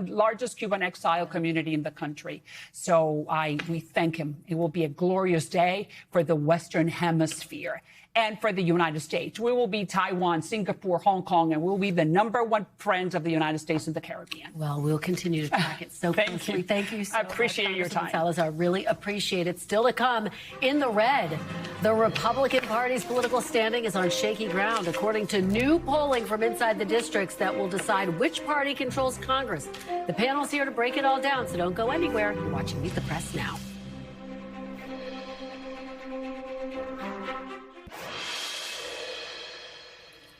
largest Cuban exile community in the country. So we thank him. It will be a glorious day for the Western Hemisphere and for the United States. We will be Taiwan, Singapore, Hong Kong, and we'll be the #1 friends of the United States in the Caribbean. Well, we'll continue to track it so closely. Thank you so much. I appreciate your time. Salazar, really appreciate it. Still to come, in the red, the Republican Party's political standing is on shaky ground, according to new polling from inside the districts that will decide which party controls Congress. The panel's here to break it all down, so don't go anywhere. You're watching Meet the Press now.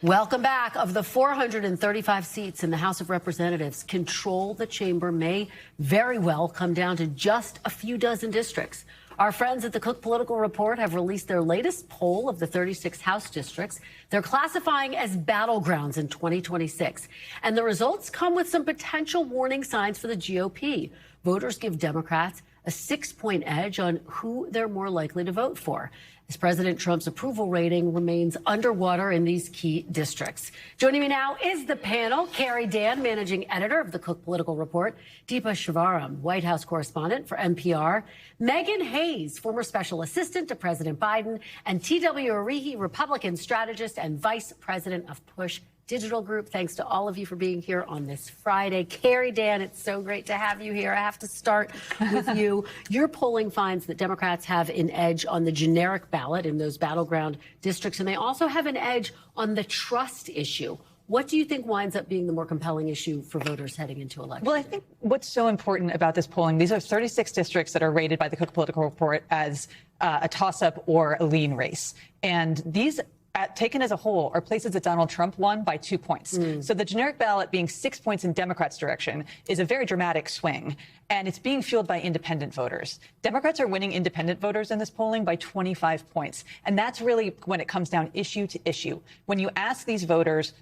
Welcome back. Of the 435 seats in the House of Representatives, control the chamber may very well come down to just a few dozen districts. Our friends at the Cook Political Report have released their latest poll of the 36 House districts. They're classifying as battlegrounds in 2026. And the results come with some potential warning signs for the GOP. Voters give Democrats a 6-point edge on who they're more likely to vote for, as President Trump's approval rating remains underwater in these key districts. Joining me now is the panel. Carrie Dan, managing editor of the Cook Political Report. Deepa Shivaram, White House correspondent for NPR. Megan Hayes, former special assistant to President Biden. And T.W. Arihi, Republican strategist and vice president of Push Digital Group. Thanks to all of you for being here on this Friday. Carrie, Dan, it's so great to have you here. I have to start with you. Your polling finds that Democrats have an edge on the generic ballot in those battleground districts, and they also have an edge on the trust issue. What do you think winds up being the more compelling issue for voters heading into election? Well, I think what's so important about this polling, these are 36 districts that are rated by the Cook Political Report as a toss-up or a lean race. And these, taken as a whole, are places that Donald Trump won by 2 points. So the generic ballot being 6 points in Democrats' direction is a very dramatic swing. And it's being fueled by independent voters. Democrats are winning independent voters in this polling by 25 points. And that's really when it comes down issue to issue. When you ask these voters,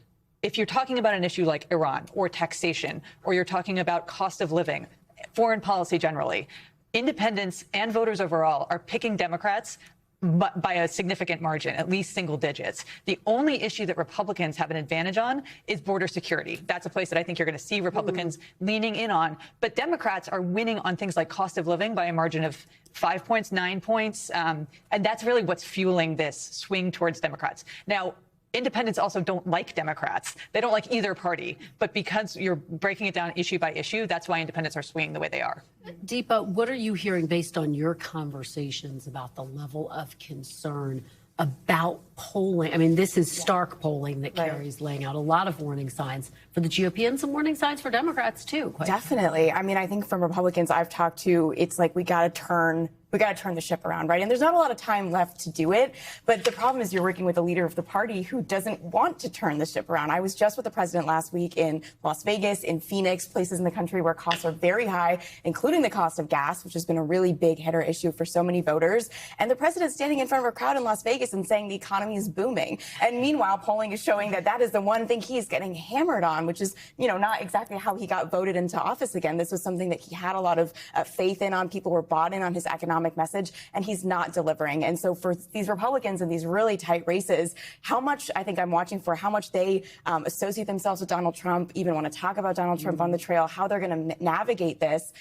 if you're talking about an issue like Iran or taxation, or you're talking about cost of living, foreign policy generally, independents and voters overall are picking Democrats by a significant margin, at least single digits. The only issue that Republicans have an advantage on is border security. That's a place that I think you're going to see Republicans leaning in on. But Democrats are winning on things like cost of living by a margin of 5 points, 9 points. And that's really what's fueling this swing towards Democrats. Now, independents also don't like Democrats. They don't like either party. But because you're breaking it down issue by issue, that's why independents are swinging the way they are. Deepa, what are you hearing based on your conversations about the level of concern about polling? I mean, this is stark polling that Carrie's laying out. A lot of warning signs for the GOP and some warning signs for Democrats, too. Definitely. I mean, I think from Republicans I've talked to, it's like we got to turn the ship around, right? And there's not a lot of time left to do it. But the problem is you're working with a leader of the party who doesn't want to turn the ship around. I was just with the president last week in Las Vegas, in Phoenix, places in the country where costs are very high, including the cost of gas, which has been a really big hitter issue for so many voters. And the president's standing in front of a crowd in Las Vegas and saying the economy is booming. And meanwhile, polling is showing that that is the one thing he's getting hammered on, which is, you know, not exactly how he got voted into office again. This was something that he had a lot of faith in on. People were bought in on his economic message, and he's not delivering. And so for these Republicans in these really tight races, how much, I think I'm watching for how much they associate themselves with Donald Trump, even want to talk about Donald Trump on the trail, how they're going to navigate this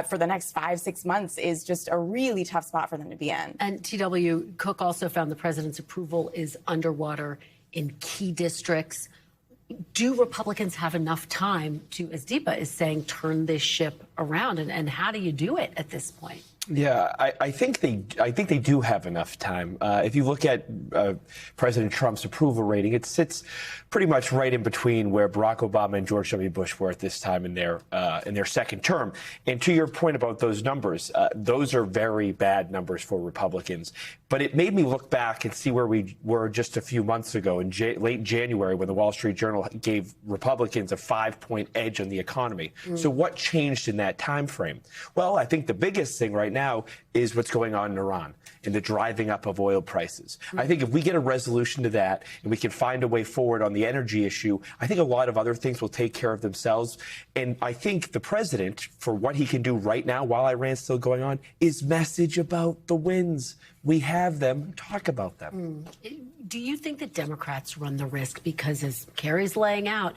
for the next 5-6 months is just a really tough spot for them to be in. And TW, Cook also found the president's approval is underwater in key districts. Do Republicans have enough time to, as Deepa is saying, turn this ship around? And how do you do it at this point? Yeah, I think they do have enough time. If you look at President Trump's approval rating, it sits pretty much right in between where Barack Obama and George W. Bush were at this time in their second term. And to your point about those numbers, those are very bad numbers for Republicans. But it made me look back and see where we were just a few months ago in late January when the Wall Street Journal gave Republicans a 5-point edge on the economy. So what changed in that time frame? Well, I think the biggest thing right now is what's going on in Iran and the driving up of oil prices. I think if we get a resolution to that and we can find a way forward on the energy issue, I think a lot of other things will take care of themselves. And I think the president, for what he can do right now while Iran's still going on, is message about the wins. We have them. Talk about them. Do you think that Democrats run the risk? Because as Carrie's laying out,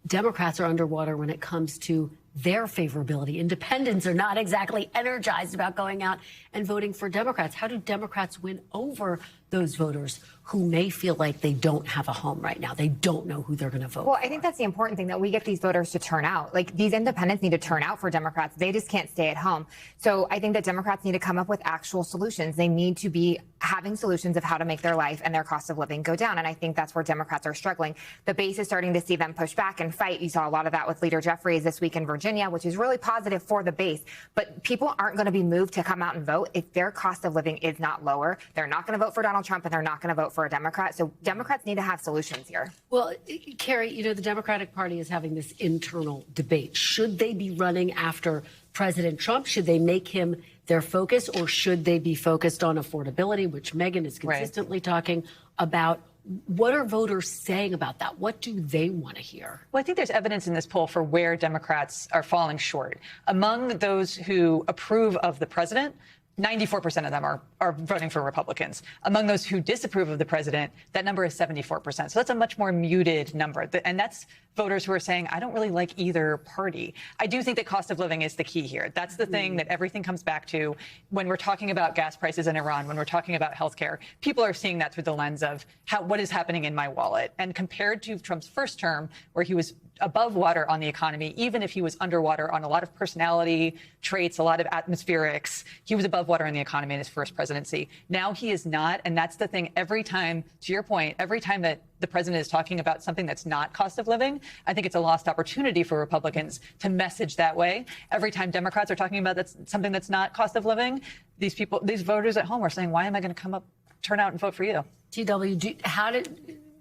Democrats are underwater when it comes to their favorability. Independents are not exactly energized about going out and voting for Democrats. How do Democrats win over those voters who may feel like they don't have a home right now? They don't know who they're going to vote for. Well, I think that's the important thing, that we get these voters to turn out. Like, these independents need to turn out for Democrats. They just can't stay at home. So I think that Democrats need to come up with actual solutions. They need to be having solutions of how to make their life and their cost of living go down. And I think that's where Democrats are struggling. The base is starting to see them push back and fight. You saw a lot of that with Leader Jeffries this week in Virginia, which is really positive for the base. But people aren't going to be moved to come out and vote if their cost of living is not lower. They're not going to vote for Donald Trump, and they're not going to vote for a Democrat. So Democrats need to have solutions here. Well, Carrie, you know, the Democratic Party is having this internal debate. Should they be running after President Trump? Should they make him their focus, or should they be focused on affordability, which Megyn is consistently talking about? What are voters saying about that? What do they want to hear? Well, I think there's evidence in this poll for where Democrats are falling short. Among those who approve of the president, 94% of them are voting for Republicans. Among those who disapprove of the president, that number is 74%. So that's a much more muted number. And that's voters who are saying, I don't really like either party. I do think that cost of living is the key here. That's the thing that everything comes back to when we're talking about gas prices in Iran, when we're talking about healthcare. People are seeing that through the lens of what is happening in my wallet. And compared to Trump's first term, where he was above water on the economy, even if he was underwater on a lot of personality traits, a lot of atmospherics, he was above water on the economy in his first presidency. Now he is not. And that's the thing. Every time, to your point, every time that the president is talking about something that's not cost of living, I think it's a lost opportunity for Republicans to message that way. Every time Democrats are talking about something that's not cost of living, these voters at home are saying, why am I going to turn out and vote for you? TW, how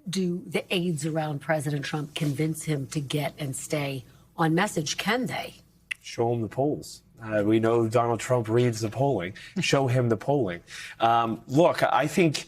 do the aides around President Trump convince him to get and stay on message? Can they? Show him the polls. We know Donald Trump reads the polling. Show him the polling. Look, I think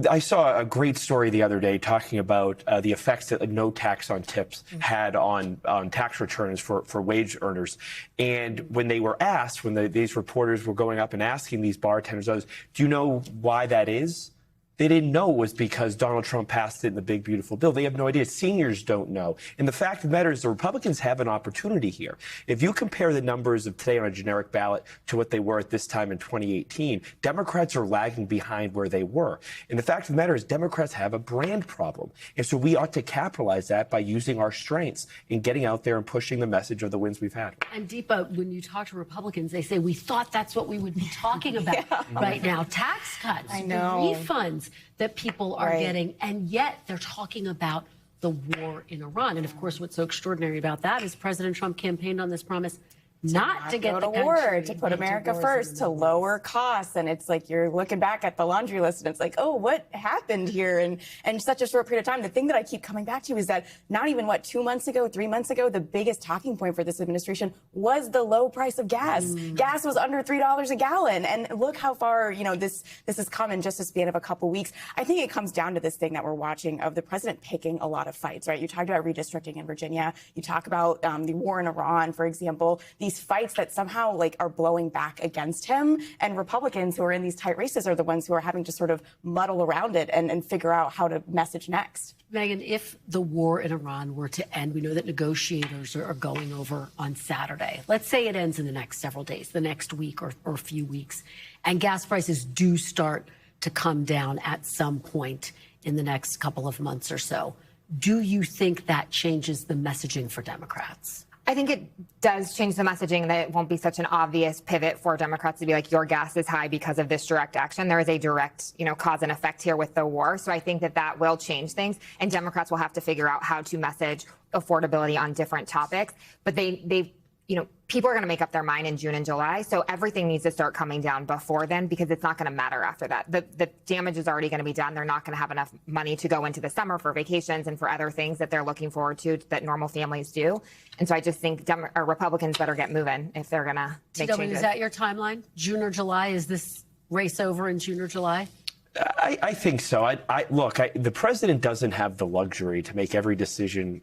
I saw a great story the other day talking about the effects that no tax on tips had on tax returns for wage earners. And when they were asked, when these reporters were going up and asking these bartenders, do you know why that is? They didn't know it was because Donald Trump passed it in the big, beautiful bill. They have no idea. Seniors don't know. And the fact of the matter is the Republicans have an opportunity here. If you compare the numbers of today on a generic ballot to what they were at this time in 2018, Democrats are lagging behind where they were. And the fact of the matter is Democrats have a brand problem. And so we ought to capitalize that by using our strengths and getting out there and pushing the message of the wins we've had. And Deepa, when you talk to Republicans, they say, we thought that's what we would be talking about right now. Tax cuts, I know. refunds that people are getting, and yet they're talking about the war in Iran. And of course, what's so extraordinary about that is President Trump campaigned on this promise not to get go to war, to put America first, to lower costs. And it's like you're looking back at the laundry list and it's like, oh, what happened here in such a short period of time? The thing that I keep coming back to is that not even, 2 months ago, 3 months ago, the biggest talking point for this administration was the low price of gas. Gas was under $3 a gallon. And look how far, this has come in just a span of a couple weeks. I think it comes down to this thing that we're watching of the president picking a lot of fights, right? You talked about redistricting in Virginia. You talk about the war in Iran, for example. These fights that somehow are blowing back against him, and Republicans who are in these tight races are the ones who are having to sort of muddle around it and figure out how to message next. Megan, if the war in Iran were to end, we know that negotiators are going over on Saturday. Let's say it ends in the next several days, the next week or a few weeks, and gas prices do start to come down at some point in the next couple of months or so. Do you think that changes the messaging for Democrats? I think it does change the messaging, that it won't be such an obvious pivot for Democrats to be like, your gas is high because of this direct action. There is a direct, cause and effect here with the war. So I think that will change things, and Democrats will have to figure out how to message affordability on different topics. But people are going to make up their mind in June and July. So everything needs to start coming down before then, because it's not going to matter after that. The damage is already going to be done. They're not going to have enough money to go into the summer for vacations and for other things that they're looking forward to that normal families do. And so I just think Republicans better get moving if they're going to make changes. Is that your timeline? June or July? Is this race over in June or July? I think so. Look, the president doesn't have the luxury to make every decision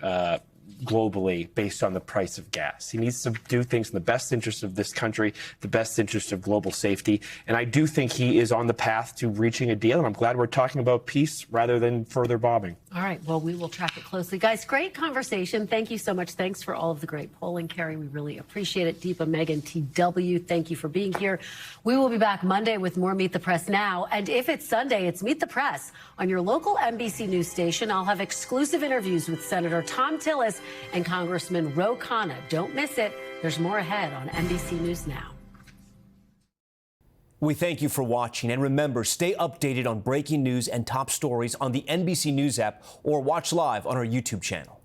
globally based on the price of gas. He needs to do things in the best interest of this country, the best interest of global safety. And I do think he is on the path to reaching a deal. And I'm glad we're talking about peace rather than further bombing. All right. Well, we will track it closely. Guys, great conversation. Thank you so much. Thanks for all of the great polling, Carrie. We really appreciate it. Deepa, Megan, TW, thank you for being here. We will be back Monday with more Meet the Press Now. And if it's Sunday, it's Meet the Press on your local NBC News station. I'll have exclusive interviews with Senator Thom Tillis and Congressman Ro Khanna. Don't miss it. There's more ahead on NBC News Now. We thank you for watching, and remember, stay updated on breaking news and top stories on the NBC News app or watch live on our YouTube channel.